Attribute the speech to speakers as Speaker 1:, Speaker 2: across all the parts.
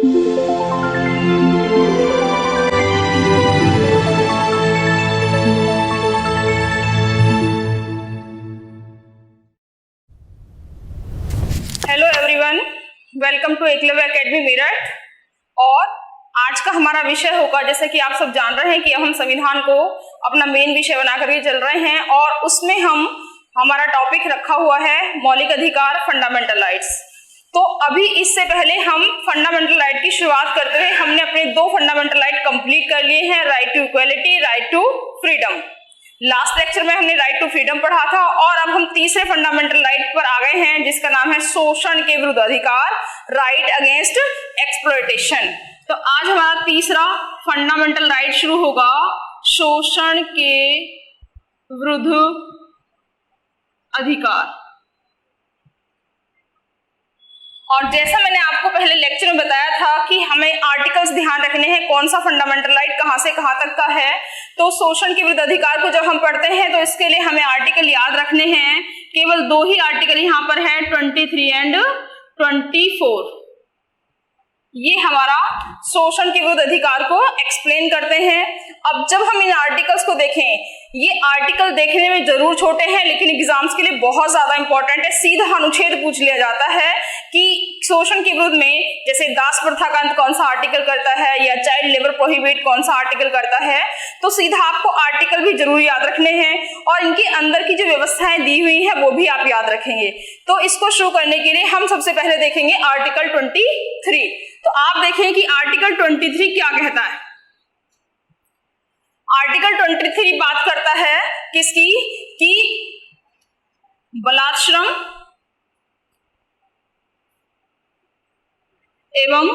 Speaker 1: Hello everyone, welcome to Eklavya Academy Meerut. और आज का हमारा विषय होगा, जैसे कि आप सब जान रहे हैं कि हम संविधान को अपना मेन विषय बना करके चल रहे हैं और उसमें हमारा टॉपिक रखा हुआ है मौलिक अधिकार, फंडामेंटल राइट्स। तो अभी इससे पहले हम फंडामेंटल राइट की शुरुआत करते हुए हमने अपने 2 फंडामेंटल राइट कंप्लीट कर लिए हैं, right to equality, right to freedom. Last lecture में हमने राइट टू फ्रीडम पढ़ा था और अब हम तीसरे फंडामेंटल राइट पर आ गए हैं, जिसका नाम है शोषण के विरुद्ध अधिकार, राइट अगेंस्ट एक्सप्लॉयटेशन। तो आज हमारा तीसरा फंडामेंटल राइट शुरू होगा, शोषण के विरुद्ध अधिकार। और जैसा मैंने आपको पहले लेक्चर में बताया था कि हमें आर्टिकल्स ध्यान रखने हैं, कौन सा फंडामेंटल राइट कहां से कहां तक का है। तो शोषण के विरुद्ध अधिकार को जब हम पढ़ते हैं तो इसके लिए हमें आर्टिकल याद रखने हैं। केवल 2 ही आर्टिकल यहाँ पर है, 23 एंड 24। ये हमारा शोषण के विरुद्ध अधिकार को एक्सप्लेन करते हैं। अब जब हम इन आर्टिकल्स को देखें, ये आर्टिकल देखने में जरूर छोटे हैं लेकिन एग्जाम्स के लिए बहुत ज्यादा इंपॉर्टेंट है। सीधा अनुच्छेद पूछ लिया जाता है कि शोषण के विरुद्ध में जैसे दास प्रथा का अंत कौन सा आर्टिकल करता है या चाइल्ड लेबर प्रोहिबिट कौन सा आर्टिकल करता है। तो सीधा आपको आर्टिकल भी जरूर याद रखने हैं और इनके अंदर की जो व्यवस्थाएं दी हुई है वो भी आप याद रखेंगे। तो इसको शुरू करने के लिए हम सबसे पहले देखेंगे आर्टिकल 23। तो आप देखें कि आर्टिकल 23 क्या कहता है। आर्टिकल 23 बात करता है किसकी, कि बलात्श्रम एवं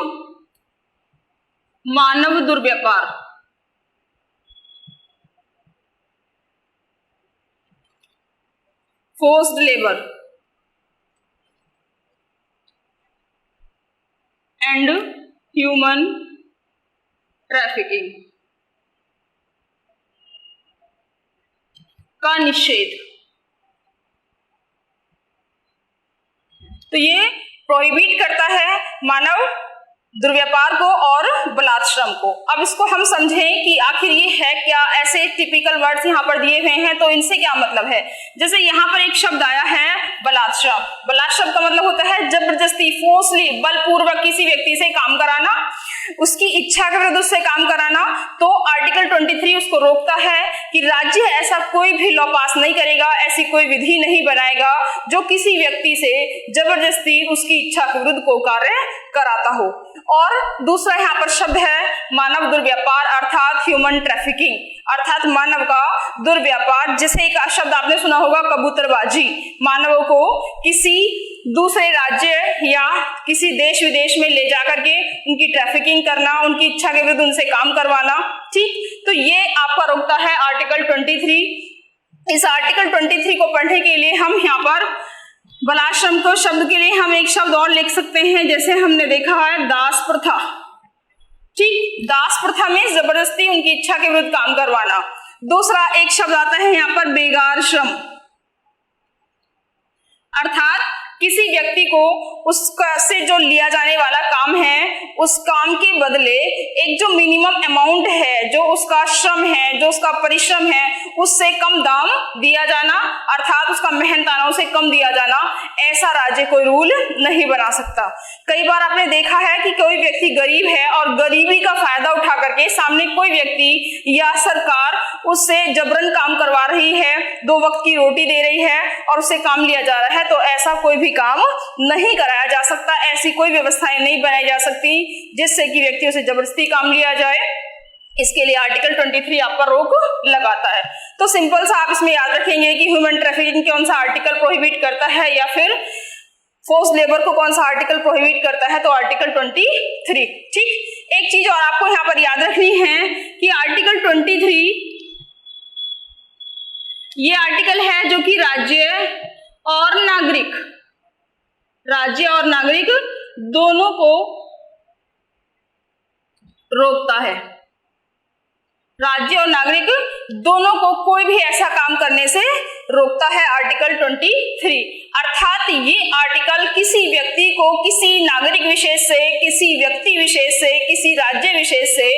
Speaker 1: मानव दुर्व्यापार, forced labour and human trafficking का निषेध। तो ये प्रोहिबिट करता है मानव दुर्व्यापार को और बलात्श्रम को। अब इसको हम समझें कि आखिर ये है क्या। ऐसे टिपिकल वर्ड्स यहाँ पर दिए हुए हैं तो इनसे क्या मतलब है। जैसे यहाँ पर एक शब्द आया है बलात्श्रम। बलात्श्रम का मतलब होता है जबरदस्ती, फोर्सली, बलपूर्वक किसी व्यक्ति से काम कराना, उसकी इच्छा के विरुद्ध उससे काम कराना। तो आर्टिकल 23 उसको रोकता है कि राज्य ऐसा कोई भी लॉ पास नहीं करेगा, ऐसी कोई विधि नहीं बनाएगा जो किसी व्यक्ति से जबरदस्ती उसकी इच्छा के विरुद्ध को कार्य कराता हो। और दूसरा यहाँ पर शब्द है मानव दुर्व्यापार अर्थात ह्यूमन ट्रैफिकिंग, अर्थात मानव का दुर्व्यापार। जैसे एक शब्द आपने सुना होगा कबूतरबाजी, मानवों को किसी दूसरे राज्य या किसी देश विदेश में ले जाकर के उनकी ट्रैफिकिंग करना, उनकी इच्छा के विरुद्ध उनसे काम करवाना। ठीक, तो ये आपका रोकता है आर्टिकल 23। इस आर्टिकल 23 को पढ़ने के लिए हम यहाँ पर बलात्श्रम को शब्द के लिए हम एक शब्द और लिख सकते हैं, जैसे हमने देखा है दास प्रथा। ठीक, दास प्रथा में जबरदस्ती उनकी इच्छा के विरुद्ध काम करवाना। दूसरा एक शब्द आता है यहाँ पर बेगार श्रम, अर्थात किसी व्यक्ति को उसका से जो लिया जाने वाला काम है उस काम के बदले एक जो मिनिमम अमाउंट है, जो उसका श्रम है, जो उसका परिश्रम है, उससे कम दाम दिया जाना, अर्थात उसका मेहनताना उसे कम दिया जाना। ऐसा राज्य कोई रूल नहीं बना सकता। कई बार आपने देखा है कि कोई व्यक्ति गरीब है और गरीबी का फायदा उठा करके सामने कोई व्यक्ति या सरकार उससे जबरन काम करवा रही है, 2 वक्त की रोटी दे रही है और उससे काम लिया जा रहा है, तो ऐसा कोई भी काम नहीं कराया जा सकता। ऐसी कोई व्यवस्थाएं नहीं बनाई जा सकती जिससे कि व्यक्तियों से जबरदस्ती काम लिया जाए। इसके लिए आर्टिकल 23 आप पर रोक लगाता है। तो सिंपल सा आप इसमें याद रखेंगे कि ह्यूमन ट्रैफिकिंग कौन सा आर्टिकल प्रोहिबिट करता है या फिर फोर्स लेबर को कौन सा आर्टिकल प्रोहिबिट करता है, तो आर्टिकल 23। ठीक, एक चीज और आपको यहाँ पर याद रखनी है कि आर्टिकल 23 ये आर्टिकल है जो कि राज्य और नागरिक दोनों को रोकता है। राज्य और नागरिक दोनों को कोई भी ऐसा काम करने से रोकता है आर्टिकल 23। अर्थात ये आर्टिकल किसी व्यक्ति को किसी नागरिक विशेष से, किसी व्यक्ति विशेष से, किसी राज्य विशेष से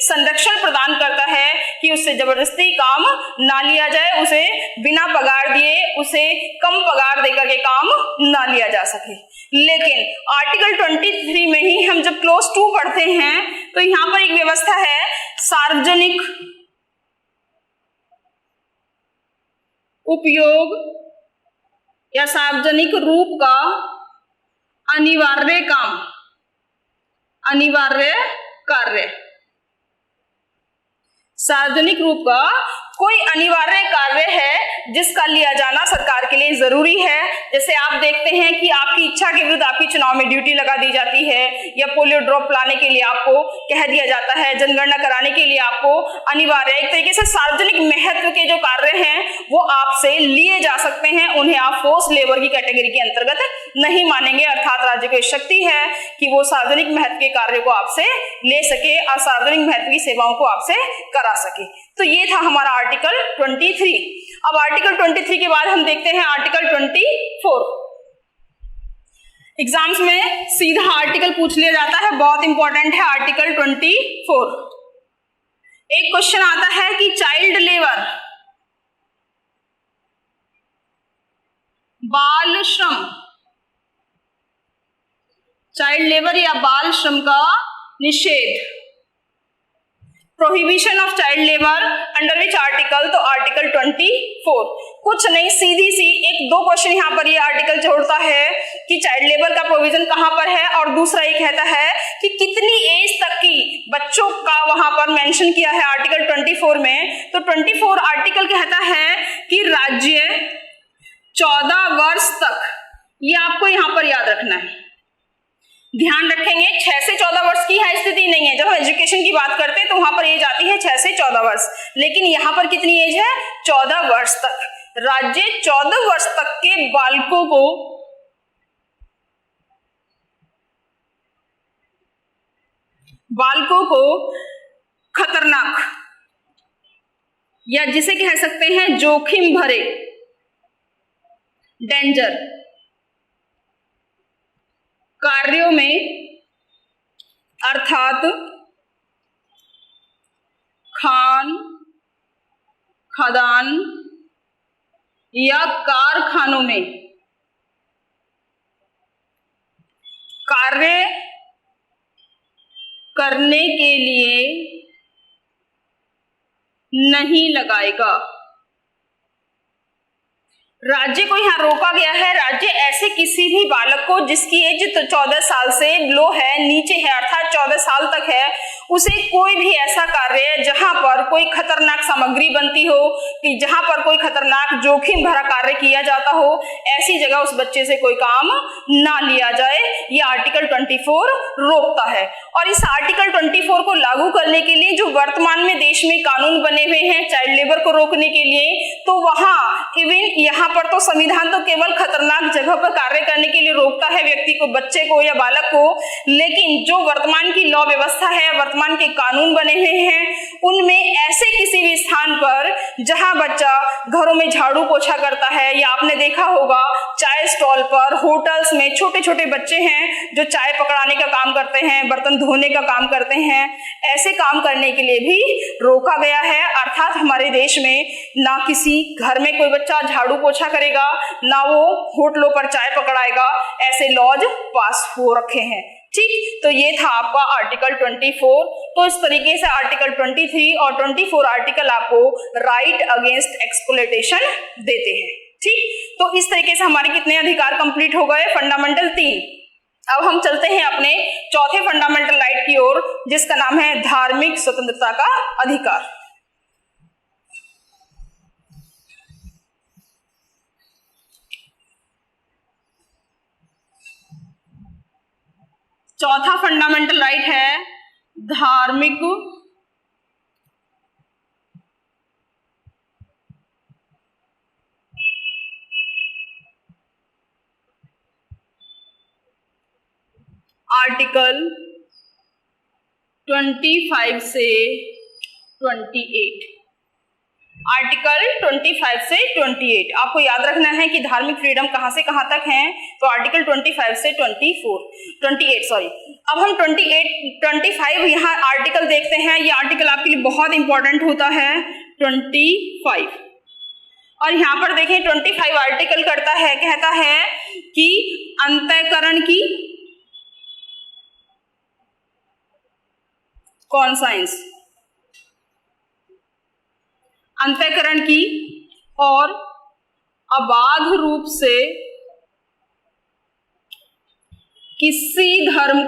Speaker 1: संरक्षण प्रदान करता है कि उससे जबरदस्ती काम ना लिया जाए, उसे बिना पगार दिए, उसे कम पगार देकर के काम ना लिया जा सके। लेकिन आर्टिकल 23 में ही हम जब क्लॉज 2 पढ़ते हैं तो यहाँ पर एक व्यवस्था है, सार्वजनिक उपयोग या सार्वजनिक रूप का अनिवार्य काम, अनिवार्य कार्य। सार्वजनिक रूप का कोई अनिवार्य कार्य है जिसका लिया जाना सरकार के लिए जरूरी है। जैसे आप देखते हैं कि आपकी इच्छा के विरुद्ध आपकी चुनाव में ड्यूटी लगा दी जाती है, या पोलियो ड्रॉप लाने के लिए आपको कह दिया जाता है, जनगणना कराने के लिए आपको अनिवार्य, एक तरीके से सार्वजनिक महत्व के जो कार्य हैं वो आपसे लिए जा सकते हैं, उन्हें आप फोर्स लेबर की कैटेगरी के अंतर्गत नहीं मानेंगे। अर्थात राज्य को शक्ति है कि वो सार्वजनिक महत्व के कार्य को आपसे ले सके और सार्वजनिक महत्व की सेवाओं को आपसे करा सके। तो ये था हमारा आर्टिकल 23। अब आर्टिकल 23 के बाद हम देखते हैं आर्टिकल 24। एग्जाम्स में सीधा आर्टिकल पूछ लिया जाता है, बहुत इंपॉर्टेंट है आर्टिकल 24। एक क्वेश्चन आता है कि चाइल्ड लेबर, बाल श्रम, चाइल्ड लेबर या बाल श्रम का निषेध, prohibition of child labour under which article, तो आर्टिकल 24। कुछ नहीं, सीधी सी एक दो क्वेश्चन यहाँ पर ये आर्टिकल जोड़ता है कि चाइल्ड लेबर का प्रोविजन कहाँ पर है, और दूसरा ये कहता है कि कितनी एज तक की बच्चों का वहां पर मेंशन किया है आर्टिकल 24 में। तो 24 आर्टिकल कहता है कि राज्य 14 वर्ष तक, ये आपको यहाँ पर याद रखना है, ध्यान रखेंगे 6 से 14 वर्ष की है स्थिति नहीं है। जब हम एजुकेशन की बात करते हैं तो वहां पर एज आती है 6 से 14 वर्ष, लेकिन यहाँ पर कितनी एज है, 14 वर्ष तक। राज्य 14 वर्ष तक के बालकों को खतरनाक या जिसे कह सकते हैं जोखिम भरे, डेंजर कार्यों में, अर्थात खदान या कारखानों में कार्य करने के लिए नहीं लगाएगा। राज्य को यहाँ रोका गया है, राज्य ऐसे किसी भी बालक को जिसकी एज 14 साल से बिलो है, नीचे है, अर्थात 14 साल तक है, उसे कोई भी ऐसा कार्य जहां पर कोई खतरनाक सामग्री बनती हो, कि जहां पर कोई खतरनाक जोखिम भरा कार्य किया जाता हो, ऐसी जगह उस बच्चे से कोई काम ना लिया जाए, ये आर्टिकल 24 रोकता है। और इस आर्टिकल 24 को लागू करने के लिए जो वर्तमान में देश में कानून बने हुए हैं चाइल्ड लेबर को रोकने के लिए, तो वहां इवन यहाँ पर तो संविधान तो केवल खतरनाक जगह पर कार्य करने के लिए रोकता है व्यक्ति को, बच्चे को या बालक को, लेकिन जो वर्तमान की लॉ व्यवस्था है, वर्तमान के कानून बने हुए हैं, उनमें ऐसे किसी भी स्थान पर जहां बच्चा घरों में झाड़ू पोछा करता है, या आपने देखा होगा चाय स्टॉल पर, होटल्स में छोटे छोटे बच्चे हैं जो चाय पकड़ाने का काम करते हैं, बर्तन धोने का काम करते हैं, ऐसे काम करने के लिए भी रोका गया है। अर्थात हमारे देश में ना किसी घर में कोई बच्चा झाड़ू पोछा करेगा, ना वो होटलों पर चाय पकड़ाएगा, ऐसे लॉज पास हो रखे हैं। ठीक, तो ये था आपका आर्टिकल 24। तो इस तरीके से आर्टिकल 23 और 24 आर्टिकल आपको राइट अगेंस्ट एक्सप्लॉयटेशन देते हैं। ठीक, तो इस तरीके से हमारे कितने अधिकार कंप्लीट हो गए, फंडामेंटल 3। अब हम चलते हैं अपने चौथे फंडामेंटल राइट की ओर, जिसका नाम है धार्मिक स्वतंत्रता का अधिकार। चौथा फंडामेंटल राइट है धार्मिक आर्टिकल 25 से 28। आर्टिकल 25 से 28। आपको याद रखना है कि धार्मिक फ्रीडम कहां से कहां तक है, तो आर्टिकल 25 से 28 सॉरी। अब हम 25 यहाँ आर्टिकल देखते हैं। ये आर्टिकल आपके लिए बहुत इंपॉर्टेंट होता है 25। और यहाँ पर देखें 25 आर्टिकल कहता है कि अंतःकरण की कॉन्साइंस, अंतःकरण की और अबाध रूप से किसी धर्म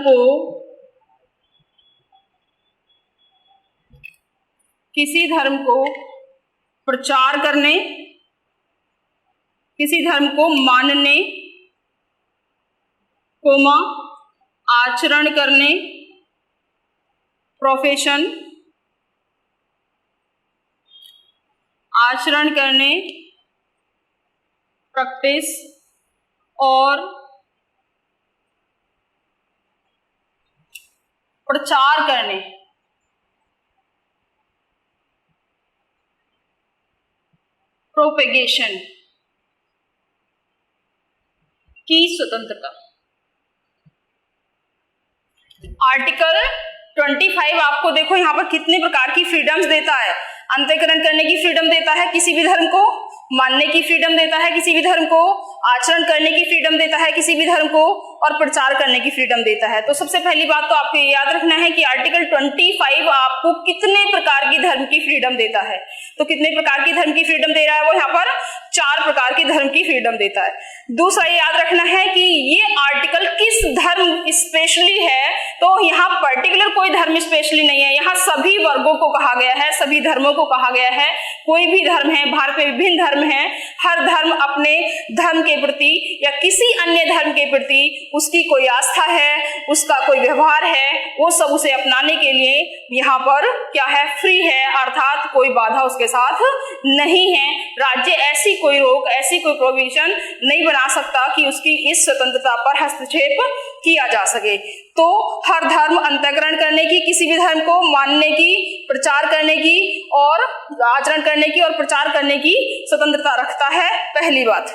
Speaker 1: को प्रचार करने, किसी धर्म को मानने, आचरण करने, प्रोफेशन, आचरण करने, प्रैक्टिस और प्रचार करने, प्रोपेगेशन की स्वतंत्रता। आर्टिकल 25 आपको देखो यहाँ पर कितने प्रकार की फ्रीडम्स देता है। अंतःकरण करने की फ्रीडम देता है, किसी भी धर्म को मानने की फ्रीडम देता है, किसी भी धर्म को आचरण करने की फ्रीडम देता है, किसी भी धर्म को, और प्रचार करने की फ्रीडम देता है। तो सबसे पहली बात तो आपको याद रखना है कि आर्टिकल 25 आपको कितने प्रकार की धर्म की फ्रीडम देता है। तो कितने प्रकार की धर्म की फ्रीडम दे रहा है वो, यहाँ पर 4 प्रकार की धर्म की फ्रीडम देता है। दूसरा ये याद रखना है कि ये आर्टिकल किस धर्म स्पेशली है, तो यहाँ पर्टिकुलर कोई धर्म स्पेशली नहीं है, यहाँ सभी वर्गों को कहा गया है, सभी धर्मों को कहा गया है। कोई भी धर्म है, भारत में विभिन्न धर्म हैं, हर धर्म अपने धर्म के प्रति या किसी अन्य धर्म के प्रति उसकी कोई आस्था है, उसका कोई व्यवहार है, वो सब उसे अपनाने के लिए यहाँ पर क्या है, फ्री है, अर्थात कोई बाधा उसके साथ नहीं है। राज्य ऐसी कोई रोक, ऐसी कोई प्रोविजन नहीं बना सकता कि उसकी इस स्वतंत्रता पर हस्तक्षेप किया जा सके। तो हर धर्म अंतःकरण करने की, किसी भी धर्म को मानने की, प्रचार करने की और आचरण करने की और प्रचार करने की स्वतंत्रता रखता है, पहली बात।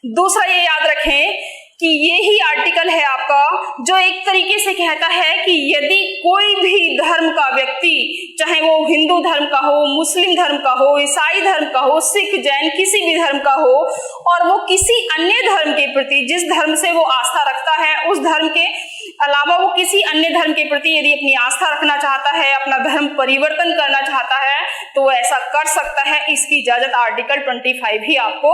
Speaker 1: दूसरा ये याद रखें कि ये ही आर्टिकल है आपका जो एक तरीके से कहता है कि यदि कोई भी धर्म का व्यक्ति, चाहे वो हिंदू धर्म का हो, मुस्लिम धर्म का हो, ईसाई धर्म का हो, सिख, जैन, किसी भी धर्म का हो, और वो किसी अन्य धर्म के प्रति, जिस धर्म से वो आस्था रखता है, उस धर्म के अलावा वो किसी अन्य धर्म के प्रति यदि अपनी आस्था रखना चाहता है, अपना धर्म परिवर्तन करना चाहता है, तो वो ऐसा कर सकता है। इसकी इजाजत आर्टिकल 25 ही आपको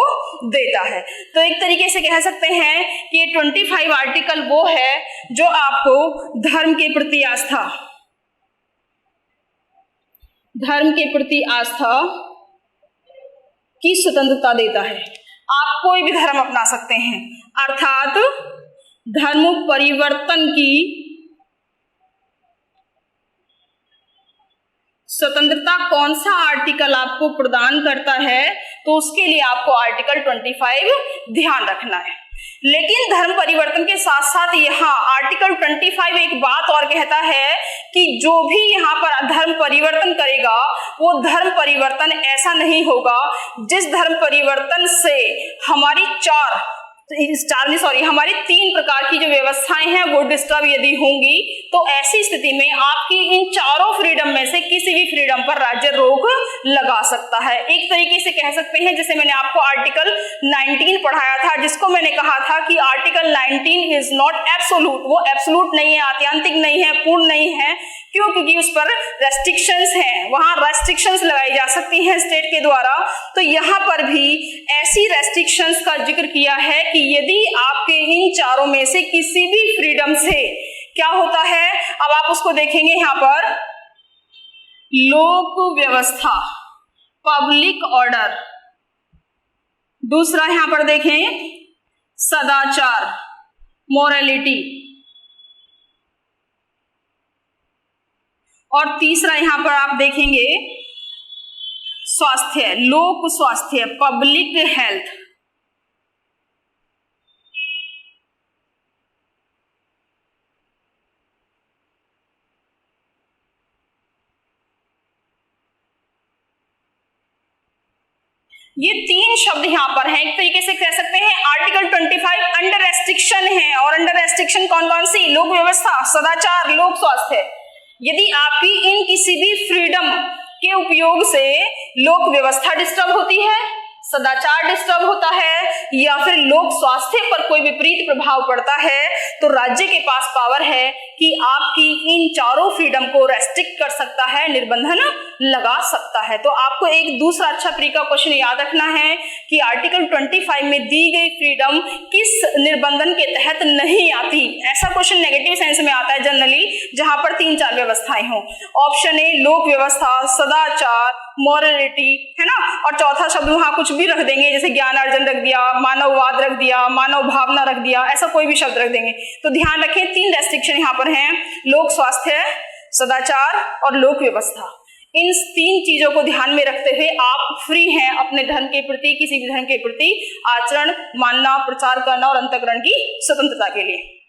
Speaker 1: देता है। तो एक तरीके से कह सकते हैं कि ये 25 आर्टिकल वो है जो आपको धर्म के प्रति आस्था, धर्म के प्रति आस्था की स्वतंत्रता देता है। आप कोई भी धर्म अपना सकते हैं, अर्थात धर्म परिवर्तन की स्वतंत्रता कौन सा आर्टिकल आपको प्रदान करता है, तो उसके लिए आपको आर्टिकल 25 ध्यान रखना है। लेकिन धर्म परिवर्तन के साथ साथ यहाँ आर्टिकल 25 एक बात और कहता है कि जो भी यहाँ पर धर्म परिवर्तन करेगा वो धर्म परिवर्तन ऐसा नहीं होगा जिस धर्म परिवर्तन से हमारी हमारी 3 प्रकार की जो व्यवस्थाएं हैं वो डिस्टर्ब यदि होंगी, तो ऐसी स्थिति में आपकी इन चारों फ्रीडम में से किसी भी फ्रीडम पर राज्य रोक लगा सकता है। एक तरीके से कह सकते हैं, जैसे मैंने आपको आर्टिकल 19 पढ़ाया था, जिसको मैंने कहा था कि आर्टिकल 19 इज नॉट एब्सोल्यूट, वो एब्सोल्यूट नहीं है, आत्यांतिक नहीं है, पूर्ण नहीं है। क्यों? क्योंकि उस पर रेस्ट्रिक्शंस हैं, वहां रेस्ट्रिक्शंस लगाई जा सकती हैं स्टेट के द्वारा। तो यहाँ पर भी ऐसी रेस्ट्रिक्शंस का जिक्र किया है कि यदि आपके इन चारों में से किसी भी फ्रीडम से क्या होता है, अब आप उसको देखेंगे यहाँ पर, लोक व्यवस्था, पब्लिक ऑर्डर, दूसरा यहाँ पर देखें सदाचार, मोरालिटी, और तीसरा यहां पर आप देखेंगे स्वास्थ्य, लोक स्वास्थ्य, पब्लिक हेल्थ। ये तीन शब्द यहाँ पर हैं, एक तरीके से कह सकते हैं आर्टिकल 25 अंडर रेस्ट्रिक्शन है। और अंडर रेस्ट्रिक्शन कौन कौन सी? लोक व्यवस्था, सदाचार, लोक स्वास्थ्य। यदि आपकी इन किसी भी फ्रीडम के उपयोग से लोक व्यवस्था डिस्टर्ब होती है, सदाचार डिस्टर्ब होता है या फिर लोक स्वास्थ्य पर कोई विपरीत प्रभाव पड़ता है, तो राज्य के पास पावर है कि आपकी इन चारों फ्रीडम को रेस्ट्रिक्ट कर सकता है, निर्बंधन लगा सकता है। तो आपको एक दूसरा अच्छा तरीका क्वेश्चन याद रखना है कि आर्टिकल 25 में दी गई फ्रीडम किस निर्बंधन के तहत नहीं आती। ऐसा क्वेश्चन नेगेटिव सेंस में आता है जनरली, जहां पर 3-4 व्यवस्थाएं हों। ऑप्शन ए लोक व्यवस्था, सदाचार, मॉरलिटी, है ना, और चौथा शब्द वहां कुछ भी रख देंगे, जैसे ज्ञानार्जन रख दिया, मानववाद रख दिया, मानव भावना रख दिया, ऐसा कोई भी शब्द रख देंगे। तो ध्यान रखें 3 रेस्ट्रिक्शन यहाँ पर हैं, लोक स्वास्थ्य, सदाचार और लोक व्यवस्था। इन 3 चीजों को ध्यान में रखते हुए आप फ्री हैं अपने धर्म के प्रति, किसी भी धर्म के प्रति आचरण, मानना, प्रचार करना और अंतःकरण की स्वतंत्रता के लिए।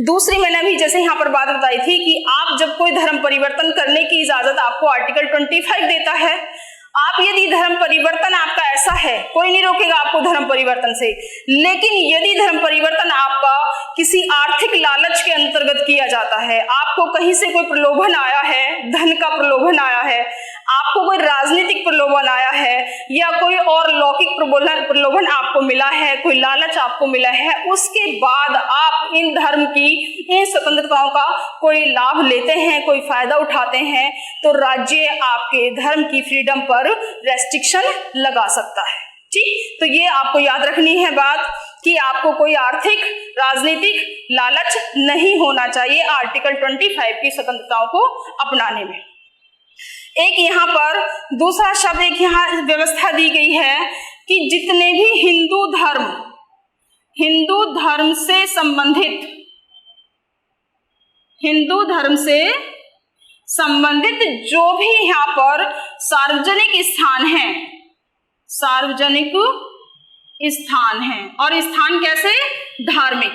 Speaker 1: दूसरी मैंने अभी जैसे यहाँ पर बात बताई थी कि आप जब कोई धर्म परिवर्तन करने की इजाजत आपको आर्टिकल 25 देता है, आप यदि धर्म परिवर्तन आपका ऐसा है, कोई नहीं रोकेगा आपको धर्म परिवर्तन से, लेकिन यदि धर्म परिवर्तन आपका किसी आर्थिक लालच के अंतर्गत किया जाता है, आपको कहीं से कोई प्रलोभन आया है, धन का प्रलोभन आया है, आपको कोई राजनीतिक प्रलोभन आया है या कोई और लौकिक प्रलोभन आपको मिला है, कोई लालच आपको मिला है, उसके बाद आप इन धर्म की इन स्वतंत्रताओं का कोई लाभ लेते हैं, कोई फायदा उठाते हैं, तो राज्य आपके धर्म की फ्रीडम पर रेस्ट्रिक्शन लगा सकता है। ठीक, तो ये आपको याद रखनी है बात कि आपको कोई आर्थिक राजनीतिक लालच नहीं होना चाहिए आर्टिकल 25 की स्वतंत्रताओं को अपनाने में। एक यहाँ पर दूसरा शब्द, एक यहाँ व्यवस्था दी गई है कि जितने भी हिंदू धर्म से संबंधित जो भी यहाँ पर सार्वजनिक स्थान है, और स्थान कैसे? धार्मिक।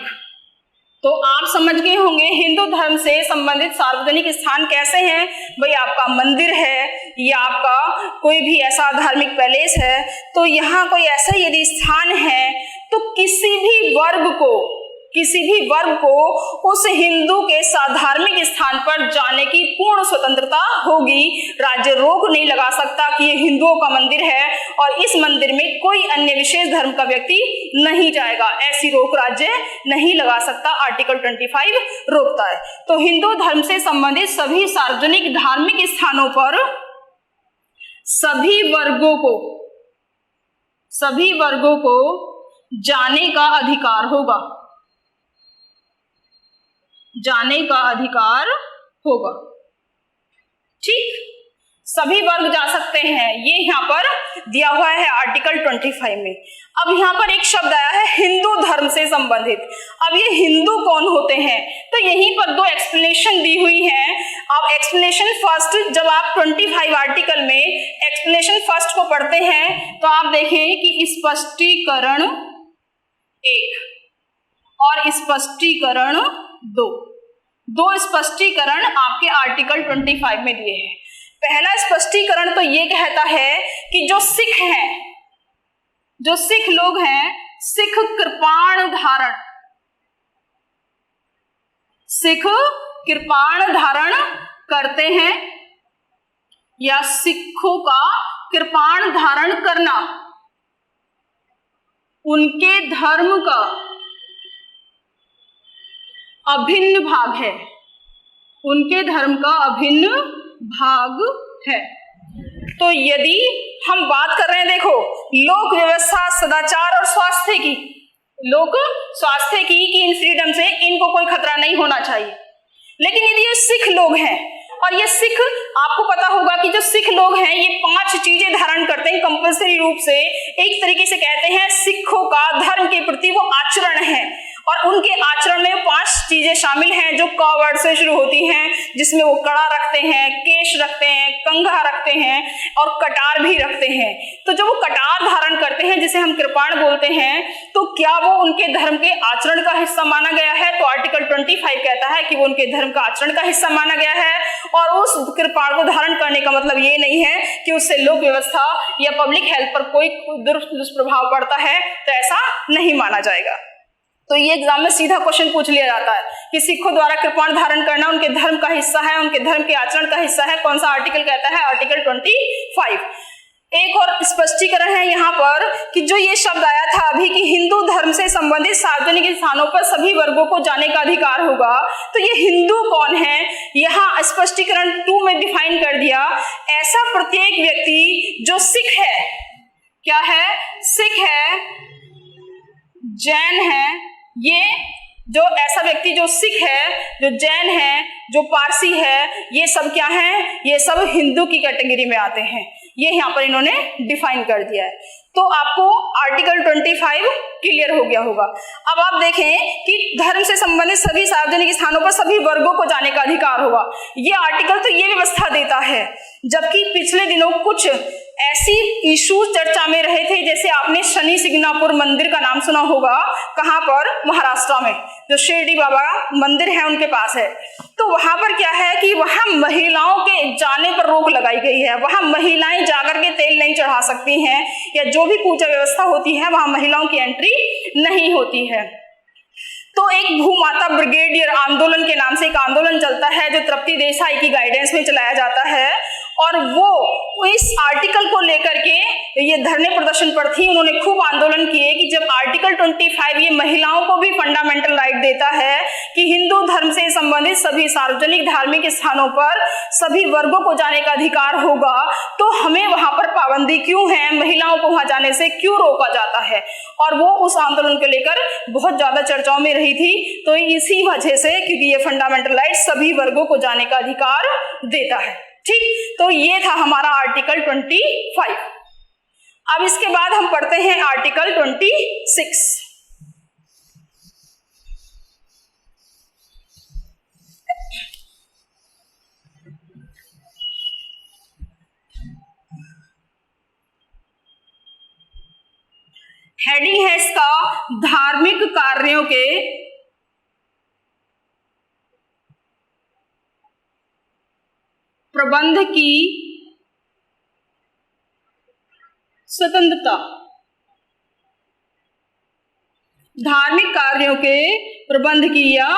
Speaker 1: तो आप समझ गए होंगे हिंदू धर्म से संबंधित सार्वजनिक स्थान कैसे हैं। भाई आपका मंदिर है या आपका कोई भी ऐसा धार्मिक पैलेस है, तो यहाँ कोई ऐसा यदि स्थान है तो किसी भी वर्ग को उस हिंदू के धार्मिक स्थान पर जाने की पूर्ण स्वतंत्रता होगी। राज्य रोक नहीं लगा सकता कि ये हिंदुओं का मंदिर है और इस मंदिर में कोई अन्य विशेष धर्म का व्यक्ति नहीं जाएगा, ऐसी रोक राज्य नहीं लगा सकता। आर्टिकल 25 रोकता है। तो हिंदू धर्म से संबंधित सभी सार्वजनिक धार्मिक स्थानों पर सभी वर्गों को जाने का अधिकार होगा। ठीक, सभी वर्ग जा सकते हैं, ये यहाँ पर दिया हुआ है आर्टिकल 25 में। अब यहाँ पर एक शब्द आया है हिंदू धर्म से संबंधित। अब ये हिंदू कौन होते हैं, तो यहीं पर 2 एक्सप्लेनेशन दी हुई हैं। आप एक्सप्लेनेशन फर्स्ट, जब आप 25 आर्टिकल में एक्सप्लेनेशन फर्स्ट को पढ़ते हैं तो आप देखें कि स्पष्टीकरण 1 और स्पष्टीकरण 2 स्पष्टीकरण आपके आर्टिकल 25 में दिए हैं। पहला स्पष्टीकरण तो ये कहता है कि जो सिख लोग हैं, सिख कृपाण धारण करते हैं या सिखों का कृपाण धारण करना उनके धर्म का अभिन्न भाग है। तो यदि हम बात कर रहे हैं, देखो, लोक व्यवस्था, सदाचार और स्वास्थ्य की, कि इन फ्रीडम से इनको कोई खतरा नहीं होना चाहिए। लेकिन यदि ये सिख लोग हैं, और ये सिख, आपको पता होगा कि जो सिख लोग हैं ये 5 चीजें धारण करते हैं कंपल्सरी रूप से। एक तरीके से कहते हैं सिखों का धर्म के प्रति वो आचरण है, और उनके आचरण में 5 चीजें शामिल हैं जो क वर्ड से शुरू होती हैं, जिसमें वो कड़ा रखते हैं, केश रखते हैं, कंघा रखते हैं और कटार भी रखते हैं। तो जब वो कटार धारण करते हैं जिसे हम कृपाण बोलते हैं, तो क्या वो उनके धर्म के आचरण का हिस्सा माना गया है? तो आर्टिकल 25 कहता है कि वो उनके धर्म का आचरण का हिस्सा माना गया है। और उस कृपाण को धारण करने का मतलब ये नहीं है कि उससे लोक व्यवस्था या पब्लिक हेल्थ पर कोई दुष्प्रभाव पड़ता है, तो ऐसा नहीं माना जाएगा। तो ये एग्जाम में सीधा क्वेश्चन पूछ लिया जाता है कि सिखों द्वारा कृपाण धारण करना उनके धर्म का हिस्सा है, उनके धर्म के आचरण का हिस्सा है। कौन सा आर्टिकल कहता है? आर्टिकल 25। एक और स्पष्टीकरण है यहाँ पर कि जो ये शब्द आया था अभी कि हिंदू धर्म से संबंधित सार्वजनिक स्थानों पर सभी वर्गों को जाने का अधिकार होगा, तो ये हिंदू कौन है? यहाँ स्पष्टीकरण 2 में डिफाइन कर दिया, ऐसा प्रत्येक व्यक्ति जो सिख है, क्या है? सिख है, जैन है, ये जो ऐसा व्यक्ति जो सिख है, जो जैन है, जो पारसी है, ये सब क्या है? ये सब हिंदू की कैटेगरी में आते हैं। ये यहाँ पर इन्होंने डिफाइन कर दिया है। तो आपको आर्टिकल 25 क्लियर हो गया होगा। अब आप देखें कि धर्म से संबंधित सभी सार्वजनिक स्थानों पर सभी वर्गों को जाने का अधिकार होगा। ये आर्टिकल तो ये व्यवस्था देता है, जबकि पिछले दिनों कुछ ऐसी इश्यूज चर्चा में रहे थे, जैसे आपने शनि सिंगनापुर मंदिर का नाम सुना होगा। कहाँ पर? महाराष्ट्र में, जो शिरडी बाबा मंदिर है उनके पास है। तो वहां पर क्या है कि वहां महिलाओं के जाने पर रोक लगाई गई है। वहां महिलाएं जाकर के तेल नहीं चढ़ा सकती हैं, या जो भी पूजा व्यवस्था होती है वहां महिलाओं की एंट्री नहीं होती है। तो एक भूमाता ब्रिगेडियर आंदोलन के नाम से एक आंदोलन चलता है, जो तृप्ति देसाई की गाइडेंस में चलाया जाता है, और वो इस आर्टिकल को लेकर के ये धरने प्रदर्शन पर थी। उन्होंने खूब आंदोलन किए कि जब आर्टिकल 25 ये महिलाओं को भी फंडामेंटल राइट देता है कि हिंदू धर्म से संबंधित सभी सार्वजनिक धार्मिक स्थानों पर सभी वर्गों को जाने का अधिकार होगा, तो हमें वहां पर पाबंदी क्यों है? महिलाओं को वहां जाने से क्यों रोका जाता है? और वो उस आंदोलन को लेकर बहुत ज्यादा चर्चाओं में रही थी। तो इसी वजह से, क्योंकि ये फंडामेंटल राइट सभी वर्गों को जाने का अधिकार देता है। ठीक, तो ये था हमारा आर्टिकल 25। अब इसके बाद हम पढ़ते हैं आर्टिकल 26। हेडिंग है इसका धार्मिक कार्यों के प्रबंध की स्वतंत्रता। धार्मिक कार्यों के प्रबंध की या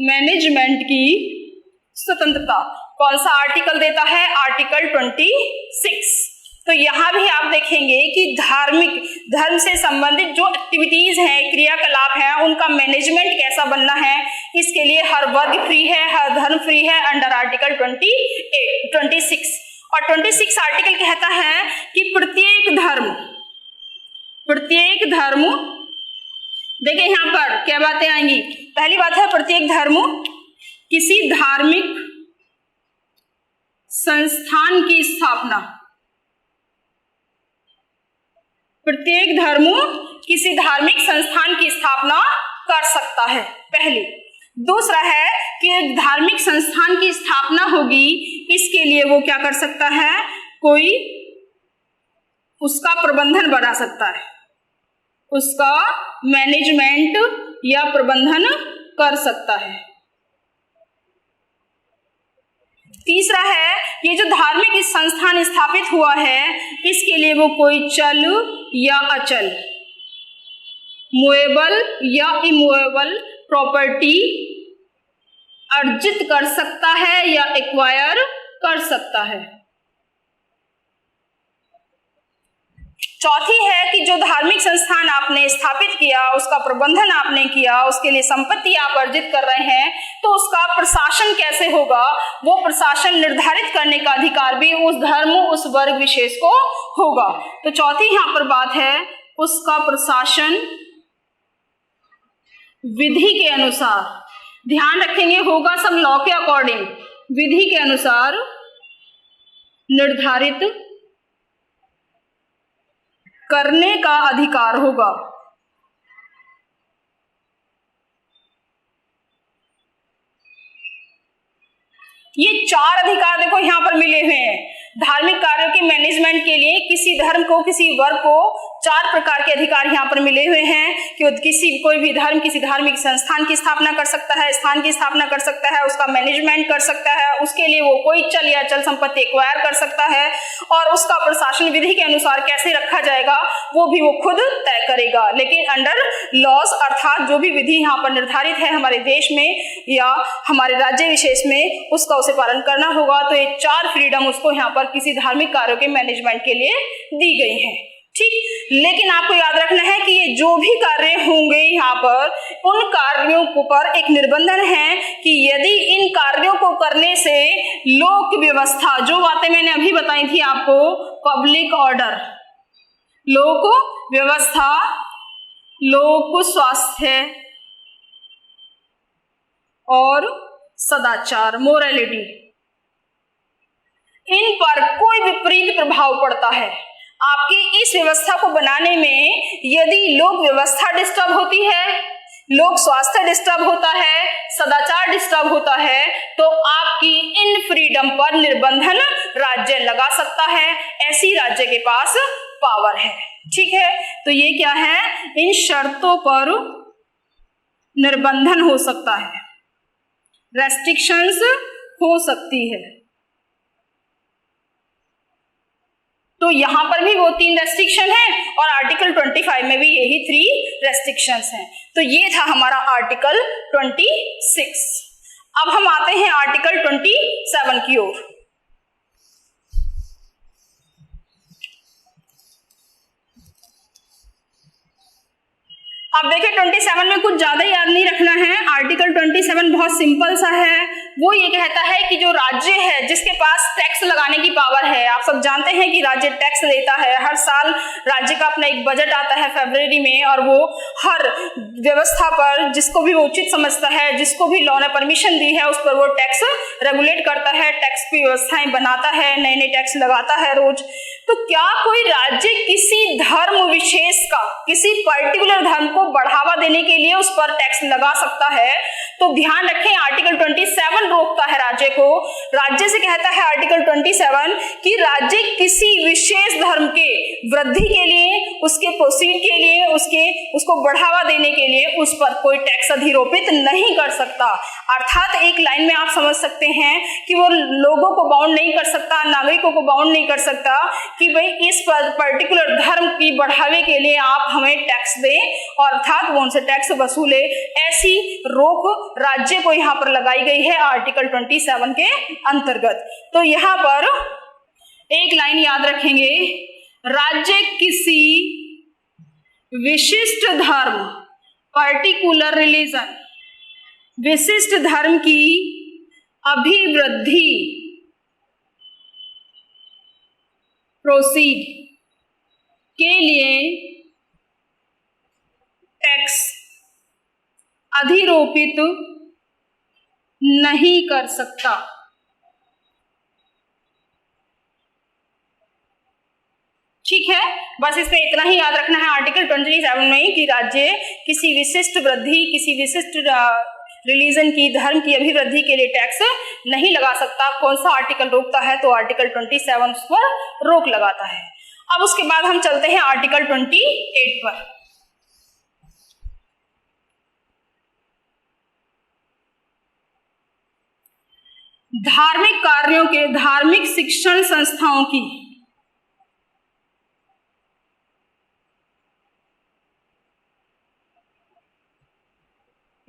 Speaker 1: मैनेजमेंट की स्वतंत्रता कौन सा आर्टिकल देता है? आर्टिकल 26। तो यहाँ भी आप देखेंगे कि धर्म से संबंधित जो एक्टिविटीज हैं, क्रियाकलाप हैं, उनका मैनेजमेंट कैसा बनना है, इसके लिए हर वर्ग फ्री है, हर धर्म फ्री है अंडर आर्टिकल 26। और 26 आर्टिकल कहता है कि प्रत्येक धर्म, देखिए यहाँ पर क्या बातें आएंगी। पहली बात है, प्रत्येक धर्म किसी धार्मिक संस्थान की स्थापना, प्रत्येक धर्म किसी धार्मिक संस्थान की स्थापना कर सकता है, पहली। दूसरा है कि धार्मिक संस्थान की स्थापना होगी, इसके लिए वो क्या कर सकता है? कोई उसका प्रबंधन बना सकता है, उसका मैनेजमेंट या प्रबंधन कर सकता है। तीसरा है, ये जो धार्मिक संस्थान स्थापित हुआ है, इसके लिए वो कोई चल या अचल, मूवेबल या इमूवेबल प्रॉपर्टी अर्जित कर सकता है या एक्वायर कर सकता है। चौथी है कि जो धार्मिक संस्थान आपने स्थापित किया, उसका प्रबंधन आपने किया, उसके लिए संपत्ति आप अर्जित कर रहे हैं, तो उसका प्रशासन कैसे होगा? वो प्रशासन निर्धारित करने का अधिकार भी उस धर्म, उस वर्ग विशेष को होगा। तो चौथी यहाँ पर बात है, उसका प्रशासन विधि के अनुसार, ध्यान रखेंगे होगा सब लॉ के अकॉर्डिंग, विधि के अनुसार निर्धारित करने का अधिकार होगा। ये 4 अधिकार देखो यहाँ पर मिले हुए हैं। धार्मिक कार्यों के मैनेजमेंट के लिए किसी धर्म को, किसी वर्ग को 4 प्रकार के अधिकार यहाँ पर मिले हुए हैं कि कोई भी धर्म किसी धार्मिक संस्थान की स्थापना कर सकता है, स्थान की स्थापना कर सकता है, उसका मैनेजमेंट कर सकता है, उसके लिए वो कोई चल या चल संपत्ति एक्वायर कर सकता है और उसका प्रशासन विधि के अनुसार कैसे रखा जाएगा वो भी वो खुद तय करेगा, लेकिन अंडर लॉस, अर्थात जो भी विधि यहाँ पर निर्धारित है हमारे देश में या हमारे राज्य विशेष में, उसका उसे पालन करना होगा। तो ये 4 फ्रीडम उसको यहाँ पर किसी धार्मिक कार्यों के मैनेजमेंट के लिए दी गई हैं। ठीक, लेकिन आपको याद रखना है कि ये जो भी कार्य होंगे यहाँ पर, उन कार्यों के ऊपर एक निर्बंधन है कि यदि इन कार्यों को करने से लोक व्यवस्था, जो बातें मैंने अभी बताई थी आपको, पब्लिक ऑर्डर, लोक व्यवस्था, लोक स्वास्थ्य और सदाचार, मोरालिटी, इन पर कोई विपरीत प्रभाव पड़ता है। आपकी इस व्यवस्था को बनाने में यदि लोक व्यवस्था डिस्टर्ब होती है, लोक स्वास्थ्य डिस्टर्ब होता है, सदाचार डिस्टर्ब होता है, तो आपकी इन फ्रीडम पर निर्बंधन राज्य लगा सकता है। ऐसी राज्य के पास पावर है। ठीक है, तो ये क्या है, इन शर्तों पर निर्बंधन हो सकता है, रेस्ट्रिक्शंस हो सकती है। तो यहां पर भी वो 3 रेस्ट्रिक्शन है और आर्टिकल 25 में भी यही 3 रेस्ट्रिक्शंस हैं। तो ये था हमारा आर्टिकल 26। अब हम आते हैं आर्टिकल 27 की ओर। अब देखिए 27 में कुछ ज्यादा याद नहीं रखना है। आर्टिकल 27 बहुत सिंपल सा है। वो ये कहता है कि जो राज्य है जिसके पास टैक्स लगाने की पावर है, आप सब जानते हैं कि राज्य टैक्स देता है। हर साल राज्य का अपना एक बजट आता है फरवरी में और वो हर व्यवस्था पर जिसको भी वो उचित समझता है, जिसको भी लॉ ने परमिशन दी है, उस पर वो टैक्स रेगुलेट करता है, टैक्स की व्यवस्थाएं बनाता है, नए नए टैक्स लगाता है रोज। तो क्या कोई राज्य किसी धर्म विशेष का, किसी पर्टिकुलर धर्म को बढ़ावा देने के लिए उस पर टैक्स लगा सकता है? तो ध्यान रखें, आर्टिकल 27 रोकता है राज्य को। राज्य से कहता है आर्टिकल 27 कि राज्य किसी विशेष धर्म के वृद्धि के लिए, उसके प्रोसीड के लिए, उसको बढ़ावा देने के लिए उस पर कोई टैक्स अधिरोपित नहीं कर सकता। अर्थात एक लाइन में आप समझ सकते हैं कि वो लोगों को बाउंड नहीं कर सकता, नागरिकों को बाउंड नहीं कर सकता कि भाई इस पर्टिकुलर धर्म की बढ़ावे के लिए आप हमें टैक्स दें और अर्थात वो उनसे टैक्स वसूले। ऐसी रोक राज्य को यहाँ पर लगाई गई है आर्टिकल 27 के अंतर्गत। तो यहाँ पर एक लाइन याद रखेंगे, राज्य किसी विशिष्ट धर्म, पर्टिकुलर रिलीजन, विशिष्ट धर्म की अभिवृद्धि, प्रोसीड के लिए टैक्स अधिरोपित नहीं कर सकता। ठीक है, बस इसमें इतना ही याद रखना है आर्टिकल 27 में कि राज्य किसी विशिष्ट वृद्धि, किसी विशिष्ट रिलीजन की, धर्म की अभिवृद्धि के लिए टैक्स नहीं लगा सकता। कौन सा आर्टिकल रोकता है? तो आर्टिकल 27 उस पर रोक लगाता है। अब उसके बाद हम चलते हैं आर्टिकल 28 पर। धार्मिक कार्यों के, धार्मिक शिक्षण संस्थाओं की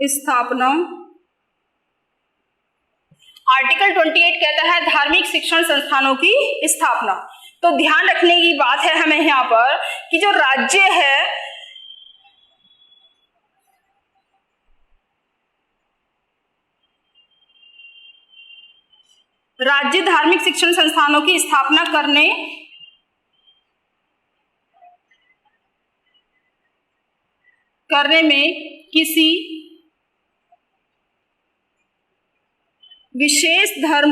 Speaker 1: स्थापना। आर्टिकल 28 कहता है धार्मिक शिक्षण संस्थानों की स्थापना। तो ध्यान रखने की बात है हमें यहाँ पर कि जो राज्य है राज्य धार्मिक शिक्षण संस्थानों की स्थापना करने में किसी विशेष धर्म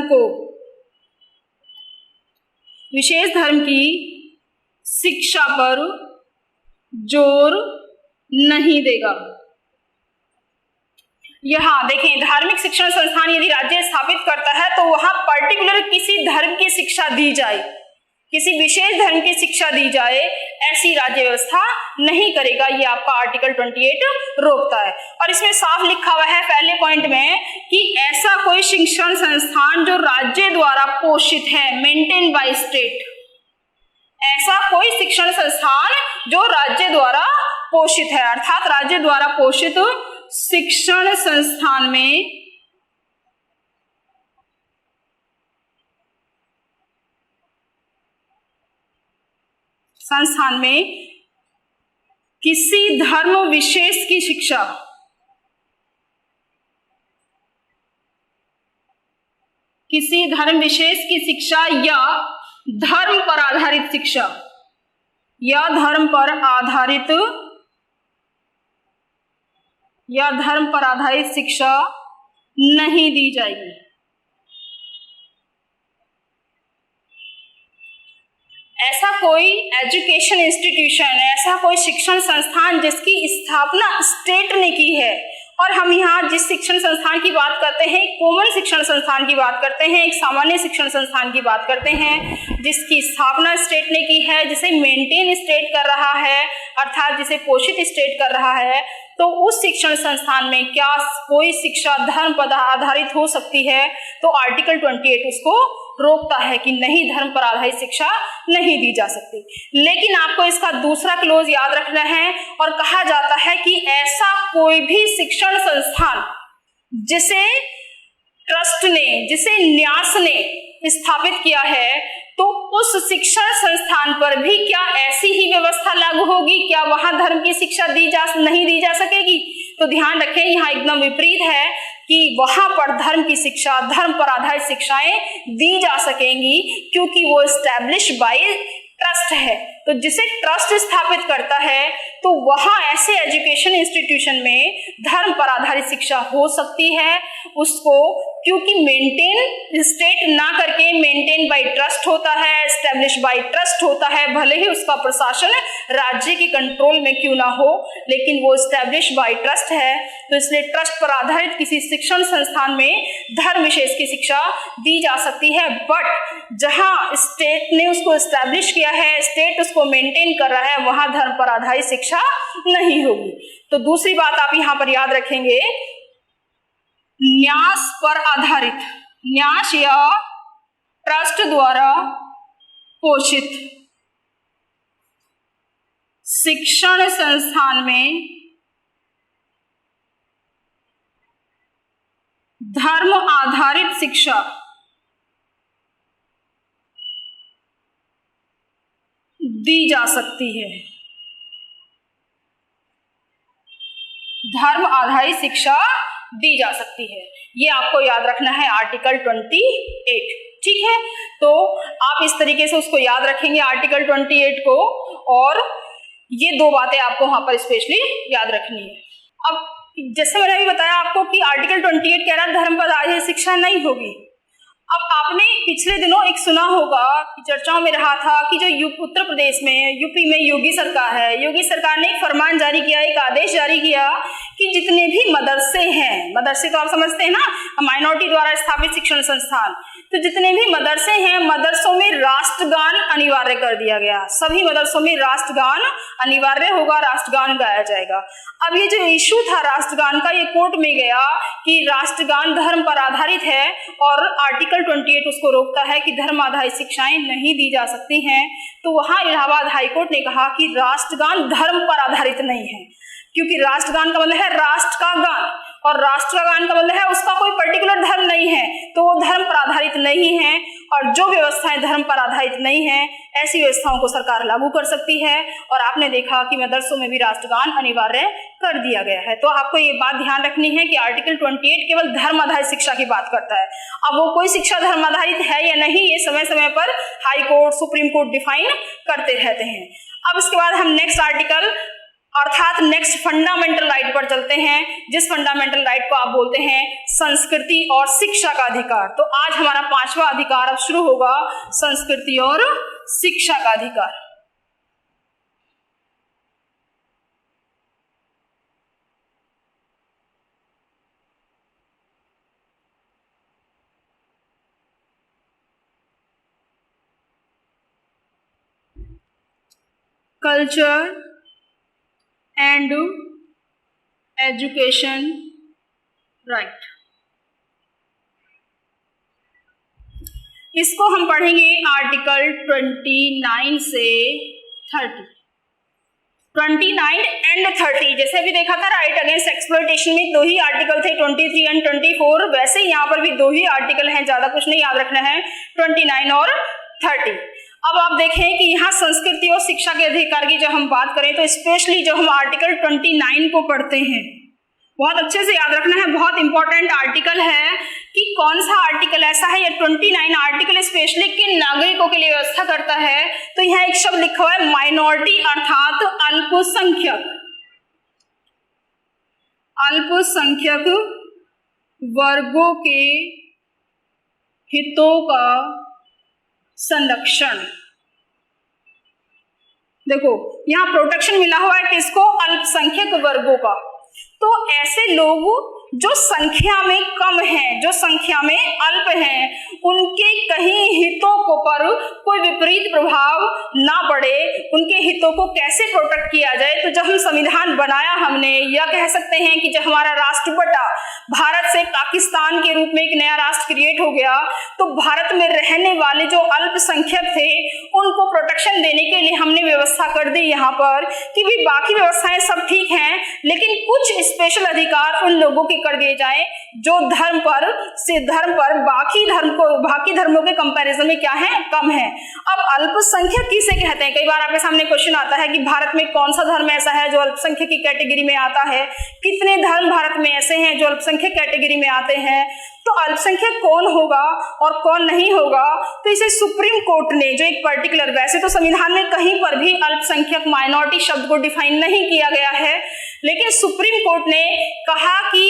Speaker 1: की शिक्षा पर जोर नहीं देगा। यहाँ देखें, धार्मिक शिक्षण संस्थान यदि राज्य स्थापित करता है तो वहां पर्टिकुलर किसी धर्म की शिक्षा दी जाए, किसी विशेष धर्म की शिक्षा दी जाए, ऐसी राज्य व्यवस्था नहीं करेगा। ये आपका आर्टिकल 28 रोकता है। और इसमें साफ लिखा हुआ है पहले पॉइंट में कि ऐसा कोई शिक्षण संस्थान जो राज्य द्वारा पोषित है, मेंटेन बाय स्टेट, ऐसा कोई शिक्षण संस्थान जो राज्य द्वारा पोषित है, अर्थात राज्य द्वारा पोषित शिक्षण संस्थान में किसी धर्म विशेष की शिक्षा, किसी धर्म विशेष की शिक्षा या धर्म पर आधारित शिक्षा, या धर्म पर आधारित शिक्षा नहीं दी जाएगी। ऐसा कोई एजुकेशन इंस्टीट्यूशन, ऐसा कोई शिक्षण संस्थान जिसकी स्थापना स्टेट ने की है, और हम यहाँ जिस शिक्षण संस्थान की बात करते हैं, कॉमन शिक्षण संस्थान की बात करते हैं, एक सामान्य शिक्षण संस्थान की बात करते हैं जिसकी स्थापना स्टेट ने की है, जिसे मेंटेन स्टेट कर रहा है, अर्थात जिसे पोषित स्टेट कर रहा है, तो उस शिक्षण संस्थान में क्या कोई शिक्षा धर्म पर आधारित हो सकती है? तो आर्टिकल 28 उसको रोकता है कि नहीं, धर्म पर आधारित शिक्षा नहीं दी जा सकती। लेकिन आपको इसका दूसरा क्लोज याद रखना है, और कहा जाता है कि ऐसा कोई भी शिक्षण संस्थान जिसे ट्रस्ट ने, जिसे न्यास ने स्थापित किया है, तो उस शिक्षण संस्थान पर भी क्या ऐसी ही व्यवस्था लागू होगी? क्या वहां धर्म की शिक्षा नहीं दी जा सकेगी? तो ध्यान रखें, यहाँ एकदम विपरीत है कि वहां पर धर्म की शिक्षा, धर्म पर आधारित शिक्षाएं दी जा सकेंगी, क्योंकि वो एस्टैब्लिश बाय ट्रस्ट है। तो जिसे ट्रस्ट स्थापित करता है तो वहां ऐसे एजुकेशन इंस्टीट्यूशन में धर्म पर आधारित शिक्षा हो सकती है उसको, क्योंकि मेंटेन स्टेट ना करके मेंटेन बाय ट्रस्ट होता है, एस्टैब्लिश बाय ट्रस्ट होता है, भले ही उसका प्रशासन राज्य के कंट्रोल में क्यों ना हो, लेकिन वो एस्टैब्लिश बाय ट्रस्ट है। तो इसलिए ट्रस्ट पर आधारित किसी शिक्षण संस्थान में धर्म विशेष की शिक्षा दी जा सकती है, बट जहां स्टेट ने उसको एस्टैब्लिश किया है, स्टेट उसको मेंटेन कर रहा है, वहां धर्म पर आधारित शिक्षा नहीं होगी। तो दूसरी बात आप यहां पर याद रखेंगे, न्यास पर आधारित, न्यास या ट्रस्ट द्वारा पोषित शिक्षण संस्थान में धर्म आधारित शिक्षा दी जा सकती है। धर्म आधारित शिक्षा दी जा सकती है, ये आपको याद रखना है आर्टिकल 28। ठीक है, तो आप इस तरीके से उसको याद रखेंगे आर्टिकल 28 को, और ये दो बातें आपको वहां पर स्पेशली याद रखनी है। अब जैसे मैंने अभी बताया आपको कि आर्टिकल 28 कह रहा है धर्म पर आधारित शिक्षा नहीं होगी। अब आपने पिछले दिनों एक सुना होगा कि चर्चाओं में रहा था कि जो उत्तर प्रदेश में, यूपी में योगी सरकार है, योगी सरकार ने एक फरमान जारी किया, एक आदेश जारी किया कि जितने भी मदरसे हैं, मदरसे तो आप समझते हैं ना, माइनॉरिटी द्वारा स्थापित शिक्षण संस्थान, तो जितने भी मदरसे हैं, मदरसों में राष्ट्रगान अनिवार्य कर दिया गया। सभी मदरसों में राष्ट्रगान अनिवार्य होगा, राष्ट्रगान गाया जाएगा। अब ये जो इशू था राष्ट्रगान का, ये कोर्ट में गया कि राष्ट्रगान धर्म पर आधारित है, और आर्टिकल 28 उसको रोकता है कि धर्म आधारित शिक्षाएं नहीं दी जा सकती हैं। तो वहां इलाहाबाद हाईकोर्ट ने कहा कि राष्ट्रगान धर्म पर आधारित नहीं है, क्योंकि राष्ट्रगान का मतलब है राष्ट्र का गान, और राष्ट्र का गान का मतलब है उसका कोई पर्टिकुलर धर्म नहीं है, तो वो धर्म पर आधारित नहीं है। और जो व्यवस्थाएं धर्म पर आधारित नहीं है, ऐसी व्यवस्थाओं को सरकार लागू कर सकती है। और आपने देखा कि मदरसों में भी राष्ट्रगान अनिवार्य कर दिया गया है। तो आपको ये बात ध्यान रखनी है कि आर्टिकल 28 केवल धर्म आधारित शिक्षा की बात करता है। अब वो कोई शिक्षा धर्म आधारित है या नहीं, ये समय समय पर high court, supreme court define करते रहते हैं। अब इसके बाद हम नेक्स्ट आर्टिकल अर्थात नेक्स्ट फंडामेंटल राइट पर चलते हैं, जिस फंडामेंटल राइट को आप बोलते हैं संस्कृति और शिक्षा का अधिकार। तो आज हमारा 5वां अधिकार अब शुरू होगा, संस्कृति और शिक्षा का अधिकार। Culture and education right. इसको हम पढ़ेंगे आर्टिकल 29 से 30। 29 एंड 30 जैसे अभी देखा था राइट अगेंस्ट एक्सप्लॉयटेशन में 2 ही आर्टिकल थे 23 एंड 24, वैसे यहाँ पर भी 2 ही आर्टिकल हैं, ज्यादा कुछ नहीं याद रखना है, 29 और 30। अब आप देखें कि यहाँ संस्कृति और शिक्षा के अधिकार की जब हम बात करें तो स्पेशली जो हम आर्टिकल 29 को पढ़ते हैं बहुत अच्छे से याद रखना है, बहुत इंपॉर्टेंट आर्टिकल है कि कौन सा आर्टिकल ऐसा है, या 29 आर्टिकल स्पेशली किन नागरिकों के लिए व्यवस्था करता है। तो यहाँ एक शब्द लिखा हुआ है माइनॉरिटी अर्थात अल्पसंख्यक, अल्पसंख्यक वर्गों के हितों का संरक्षण। देखो यहाँ प्रोटेक्शन मिला हुआ है किसको, अल्पसंख्यक वर्गों का। तो ऐसे लोग जो संख्या में कम हैं, जो संख्या में अल्प हैं, उनके कहीं हितों को पर कोई विपरीत प्रभाव ना पड़े, उनके हितों को कैसे प्रोटेक्ट किया जाए। तो जब हम संविधान बनाया हमने, या कह सकते हैं कि जब हमारा राष्ट्र बटा, भारत से पाकिस्तान के रूप में एक नया राष्ट्र क्रिएट हो गया, तो भारत में रहने वाले जो अल्पसंख्यक थे उनको प्रोटेक्शन देने के लिए हमने व्यवस्था कर दी यहाँ पर कि भी बाकी व्यवस्थाएं सब ठीक हैं, लेकिन कुछ स्पेशल अधिकार उन लोगों के कर दिए जाए जो धर्म पर बाकी धर्मों के कंपैरिजन में क्या है, कम है। अब अल्पसंख्यक किसे कहते हैं, कई बार आपके सामने क्वेश्चन आता है कि भारत में कौन सा धर्म ऐसा है जो अल्पसंख्यक की कैटेगरी में आता है, कितने धर्म भारत में ऐसे हैं जो अल्पसंख्यक कैटेगरी में आते हैं। तो अल्पसंख्यक कौन होगा और कौन नहीं होगा, तो इसे सुप्रीम कोर्ट ने जो एक पर्टिकुलर, वैसे तो संविधान में कहीं पर भी अल्पसंख्यक माइनॉरिटी शब्द को डिफाइन नहीं किया गया है, लेकिन सुप्रीम कोर्ट ने कहा कि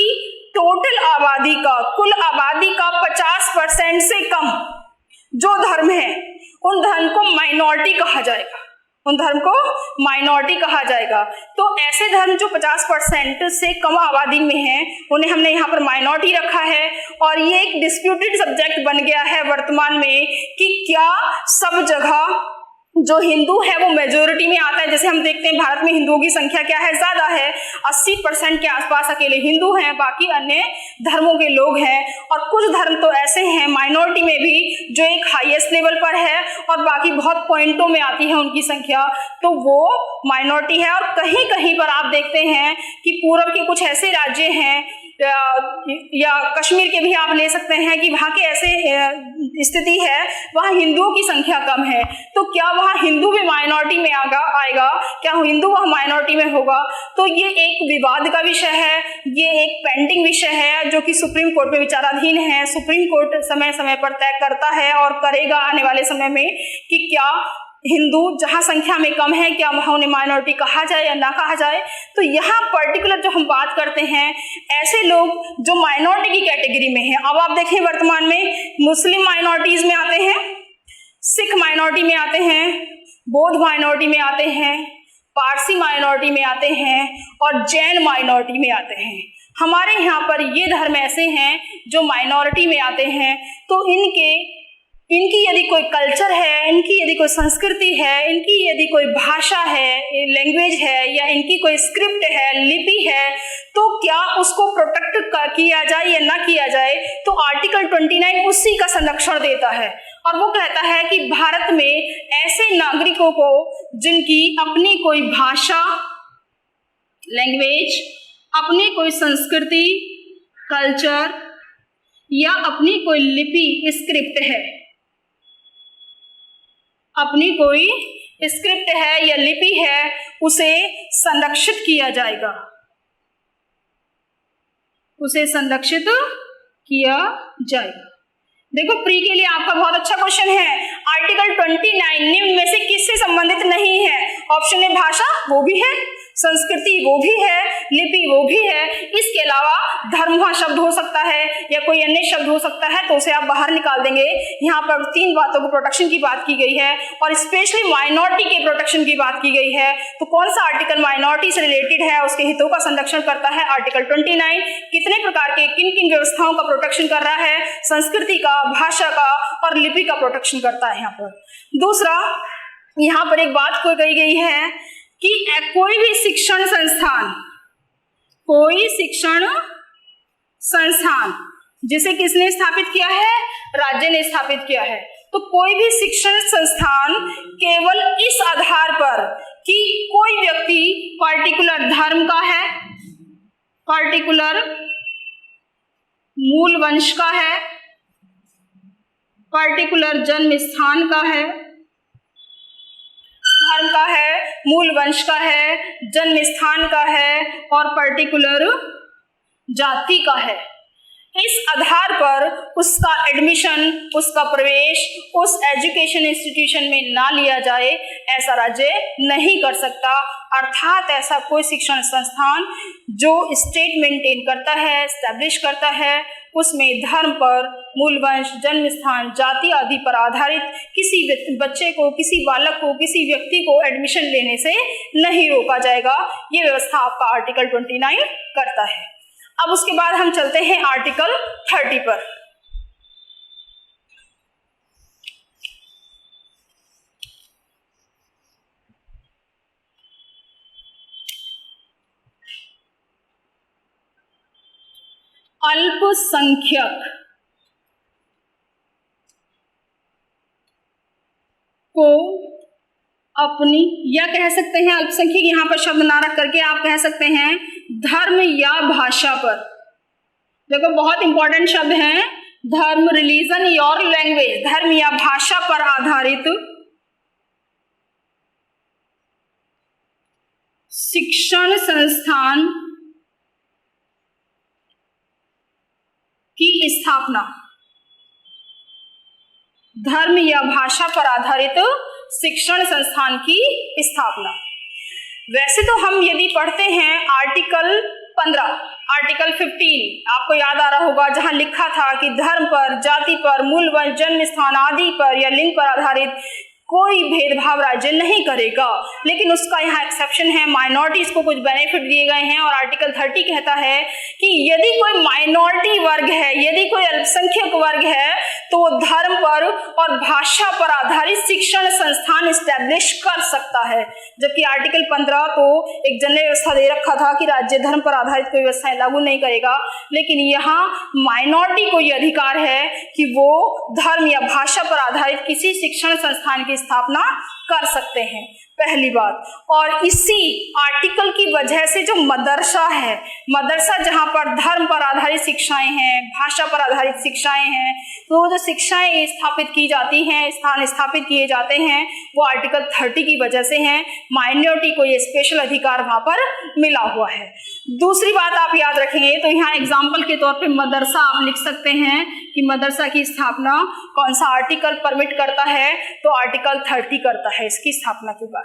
Speaker 1: टोटल आबादी का, कुल आबादी का 50% से कम जो धर्म है उन धर्म को माइनॉरिटी कहा जाएगा, उन धर्म को माइनॉरिटी कहा जाएगा। तो ऐसे धर्म जो 50% से कम आबादी में हैं उन्हें हमने यहाँ पर माइनॉरिटी रखा है। और ये एक डिस्प्यूटेड सब्जेक्ट बन गया है वर्तमान में कि क्या सब जगह जो हिंदू है वो मेजोरिटी में आता है। जैसे हम देखते हैं भारत में हिंदुओं की संख्या क्या है, ज्यादा है, 80% के आसपास अकेले हिंदू हैं, बाकी अन्य धर्मों के लोग हैं। और कुछ धर्म तो ऐसे हैं माइनॉरिटी में भी जो एक हाईएस्ट लेवल पर है और बाकी बहुत पॉइंटों में आती है उनकी संख्या, तो वो माइनॉरिटी है। और कहीं कहीं पर आप देखते हैं कि पूरब के कुछ ऐसे राज्य हैं या कश्मीर के भी आप ले सकते हैं कि वहाँ के ऐसे स्थिति है वहाँ हिंदुओं की संख्या कम है। तो क्या वहाँ हिंदू भी माइनॉरिटी में आएगा, क्या हिंदू वहाँ माइनॉरिटी में होगा? तो ये एक विवाद का विषय है, ये एक पेंडिंग विषय है जो कि सुप्रीम कोर्ट में विचाराधीन है। सुप्रीम कोर्ट समय समय पर तय करता है और करेगा आने वाले समय में कि क्या हिंदू जहां संख्या में कम है क्या वहां उन्हें माइनॉरिटी कहा जाए या ना कहा जाए। तो यहाँ पर्टिकुलर जो हम बात करते हैं ऐसे लोग जो माइनॉरिटी की कैटेगरी में हैं। अब आप देखें वर्तमान में मुस्लिम माइनॉरिटीज में आते हैं, सिख माइनॉरिटी में आते हैं, बौद्ध माइनॉरिटी में आते हैं, पारसी माइनॉरिटी में आते हैं और जैन माइनॉरिटी में आते हैं। हमारे यहाँ पर ये धर्म ऐसे हैं जो माइनॉरिटी में आते हैं। तो इनकी यदि कोई कल्चर है, इनकी यदि कोई संस्कृति है, इनकी यदि कोई भाषा है, लैंग्वेज है, या इनकी कोई स्क्रिप्ट है, लिपि है, तो क्या उसको प्रोटेक्ट किया जाए या ना किया जाए। तो आर्टिकल 29 उसी का संरक्षण देता है और वो कहता है कि भारत में ऐसे नागरिकों को जिनकी अपनी कोई भाषा, लैंग्वेज, अपनी कोई संस्कृति, कल्चर या अपनी कोई लिपि, स्क्रिप्ट है, अपनी कोई स्क्रिप्ट है या लिपि है, उसे संरक्षित किया जाएगा, उसे संरक्षित किया जाएगा। देखो प्री के लिए आपका बहुत अच्छा क्वेश्चन है, आर्टिकल 29 निम्न में से किससे संबंधित नहीं है? ऑप्शन ए भाषा, वो भी है, संस्कृति वो भी है, लिपि वो भी है, इसके अलावा धर्म वहाँ शब्द हो सकता है या कोई अन्य शब्द हो सकता है, तो उसे आप बाहर निकाल देंगे। यहाँ पर 3 बातों को प्रोटेक्शन की बात की गई है और स्पेशली माइनॉरिटी के प्रोटेक्शन की बात की गई है। तो कौन सा आर्टिकल माइनॉरिटी से रिलेटेड है, उसके हितों का संरक्षण करता है? आर्टिकल 29 कितने प्रकार के किन किन व्यवस्थाओं का प्रोटेक्शन कर रहा है? संस्कृति का, भाषा का और लिपि का प्रोटेक्शन करता है यहाँ पर। दूसरा, यहाँ पर एक बात को कही गई है कि कोई भी शिक्षण संस्थान जिसे किसने स्थापित किया है, राज्य ने स्थापित किया है, तो कोई भी शिक्षण संस्थान केवल इस आधार पर कि कोई व्यक्ति पर्टिकुलर धर्म का है, पर्टिकुलर मूल वंश का है, पर्टिकुलर जन्म स्थान का है, धर्म का है, मूल वंश का है, जन्म स्थान का है और पर्टिकुलर जाति का है, इस आधार पर उसका एडमिशन, उसका प्रवेश उस एजुकेशन इंस्टीट्यूशन में ना लिया जाए, ऐसा राज्य नहीं कर सकता। अर्थात ऐसा कोई शिक्षण संस्थान जो स्टेट मेंटेन करता है, एस्टैब्लिश करता है, उसमें धर्म पर, मूल वंश, जन्म स्थान, जाति आदि पर आधारित किसी बच्चे को, किसी बालक को, किसी व्यक्ति को एडमिशन लेने से नहीं रोका जाएगा। ये व्यवस्था आपका आर्टिकल 29 करता है। अब उसके बाद हम चलते हैं आर्टिकल 30 पर। अल्पसंख्यक को अपनी, या कह सकते हैं अल्पसंख्यक यहाँ पर शब्द ना रख करके आप कह सकते हैं धर्म या भाषा पर। देखो बहुत इंपॉर्टेंट शब्द है, धर्म, रिलीजन और लैंग्वेज, धर्म या भाषा पर आधारित शिक्षण संस्थान की स्थापना, धर्म या भाषा पर आधारित शिक्षण संस्थान की स्थापना। वैसे तो हम यदि पढ़ते हैं आर्टिकल 15, आर्टिकल 15 आपको याद आ रहा होगा, जहां लिखा था कि धर्म पर, जाति पर, मूल वंश, जन्म स्थान आदि पर या लिंग पर आधारित कोई भेदभाव राज्य नहीं करेगा। लेकिन उसका यहाँ एक्सेप्शन है, माइनॉरिटीज को कुछ बेनिफिट दिए गए हैं और आर्टिकल 30 कहता है कि यदि कोई माइनॉरिटी वर्ग है, यदि कोई अल्पसंख्यक वर्ग है, तो वो धर्म पर और भाषा पर आधारित शिक्षण संस्थान स्टैब्लिश कर सकता है। जबकि आर्टिकल 15 को एक जनरल व्यवस्था दे रखा था कि राज्य धर्म पर आधारित कोई व्यवस्थाएं लागू नहीं करेगा, लेकिन यहाँ माइनॉरिटी को यह अधिकार है कि वो धर्म या भाषा पर आधारित किसी शिक्षण संस्थान की स्थापना कर सकते हैं, पहली बात। और इसी आर्टिकल की वजह से जो मदरसा है, मदरसा जहां पर धर्म पर आधारित शिक्षाएं हैं, भाषा पर आधारित शिक्षाएं हैं, तो वो जो शिक्षाएं स्थापित की जाती हैं, स्थान स्थापित किए जाते हैं, वो आर्टिकल 30 की वजह से हैं। माइनॉरिटी को ये स्पेशल अधिकार वहां पर मिला हुआ है। दूसरी बात आप याद रखेंगे, तो यहाँ एग्जाम्पल के तौर पे मदरसा आप लिख सकते हैं कि मदरसा की स्थापना कौन सा आर्टिकल परमिट करता है, तो आर्टिकल 30 करता है इसकी स्थापना की बात।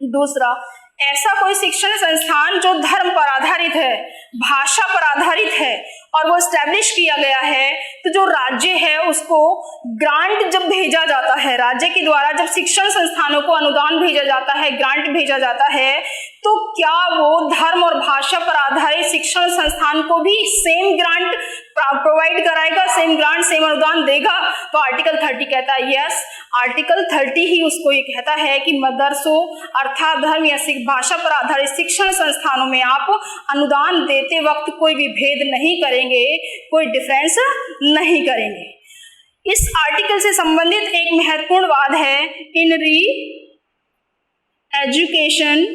Speaker 1: दूसरा, ऐसा कोई शिक्षण संस्थान जो धर्म पर आधारित है, भाषा पर आधारित है और वो स्टैब्लिश किया गया है, तो जो राज्य है उसको ग्रांट जब भेजा जाता है, राज्य के द्वारा जब शिक्षण संस्थानों को अनुदान भेजा जाता है, ग्रांट भेजा जाता है, तो क्या वो धर्म और भाषा पर आधारित शिक्षण संस्थान को भी सेम ग्रांट प्रोवाइड कराएगा, सेम ग्रांट, सेम अनुदान देगा? तो आर्टिकल 30 कहता है यस, आर्टिकल 30 ही उसको ये कहता है कि मदरसों अर्थात धर्म या भाषा पर आधारित शिक्षण संस्थानों में आप अनुदान देते वक्त कोई भी भेद नहीं करेंगे, कोई डिफरेंस नहीं करेंगे। इस आर्टिकल से संबंधित एक महत्वपूर्ण बात है, इन री एजुकेशन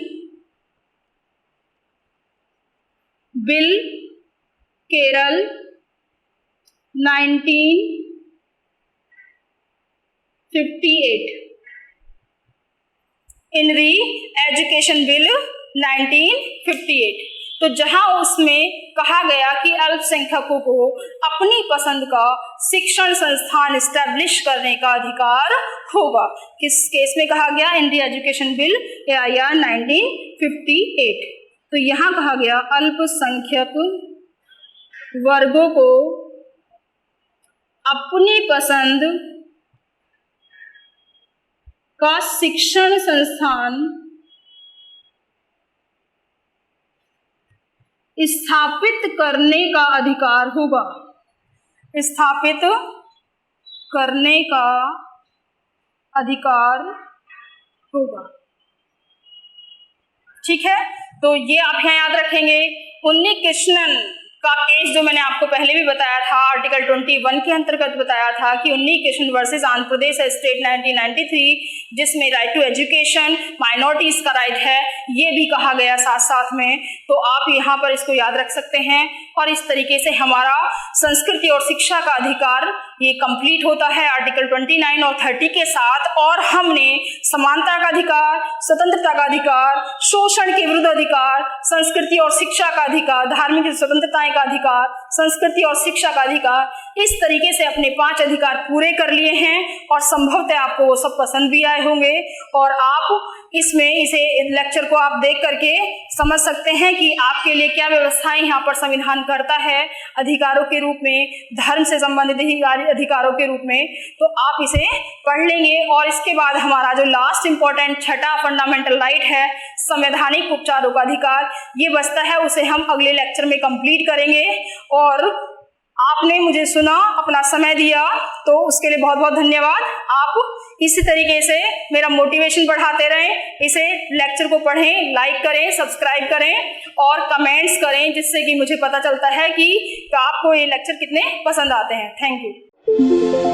Speaker 1: बिल केरल 1958, इन री एजुकेशन बिल 1958, तो जहां उसमें कहा गया कि अल्पसंख्यकों को अपनी पसंद का शिक्षण संस्थान स्टैब्लिश करने का अधिकार होगा। किस केस में कहा गया? इन री एजुकेशन बिल या 1958। तो यहाँ कहा गया अल्पसंख्यक वर्गों को अपनी पसंद का शिक्षण संस्थान स्थापित करने का अधिकार होगा, स्थापित करने का अधिकार होगा। ठीक है, तो ये आप यहाँ याद रखेंगे। उन्नी कृष्णन का केस जो मैंने आपको पहले भी बताया था, आर्टिकल 21 के अंतर्गत बताया था कि उन्नी कृष्णन वर्सेस आंध्र प्रदेश स्टेट 1993, जिसमें राइट टू एजुकेशन, माइनॉरिटीज का राइट है, ये भी कहा गया साथ साथ में। तो आप यहाँ पर इसको याद रख सकते हैं। और इस तरीके से हमारा संस्कृति और शिक्षा का अधिकार ये कंप्लीट होता है आर्टिकल 29 और 30 के साथ। और हमने समानता का अधिकार, स्वतंत्रता का अधिकार, शोषण के विरुद्ध अधिकार, संस्कृति और शिक्षा का अधिकार, धार्मिक स्वतंत्रताएं का अधिकार, संस्कृति और शिक्षा का अधिकार, इस तरीके से अपने 5 अधिकार पूरे कर लिए हैं। और संभवतः आपको वो सब पसंद भी आए होंगे और आप इसे लेक्चर को आप देख करके समझ सकते हैं कि आपके लिए क्या व्यवस्थाएं यहाँ पर संविधान करता है अधिकारों के रूप में, धर्म से संबंधित अधिकारों के रूप में। तो आप इसे पढ़ लेंगे। और इसके बाद हमारा जो लास्ट इंपॉर्टेंट छठा फंडामेंटल राइट है, संवैधानिक उपचारों का अधिकार, ये बचता है, उसे हम अगले लेक्चर में कंप्लीट करेंगे। और आपने मुझे सुना, अपना समय दिया, तो उसके लिए बहुत बहुत धन्यवाद। आप इसी तरीके से मेरा मोटिवेशन बढ़ाते रहें, इसे लेक्चर को पढ़ें, लाइक करें, सब्सक्राइब करें और कमेंट्स करें, जिससे कि मुझे पता चलता है कि आपको ये लेक्चर कितने पसंद आते हैं। Thank you.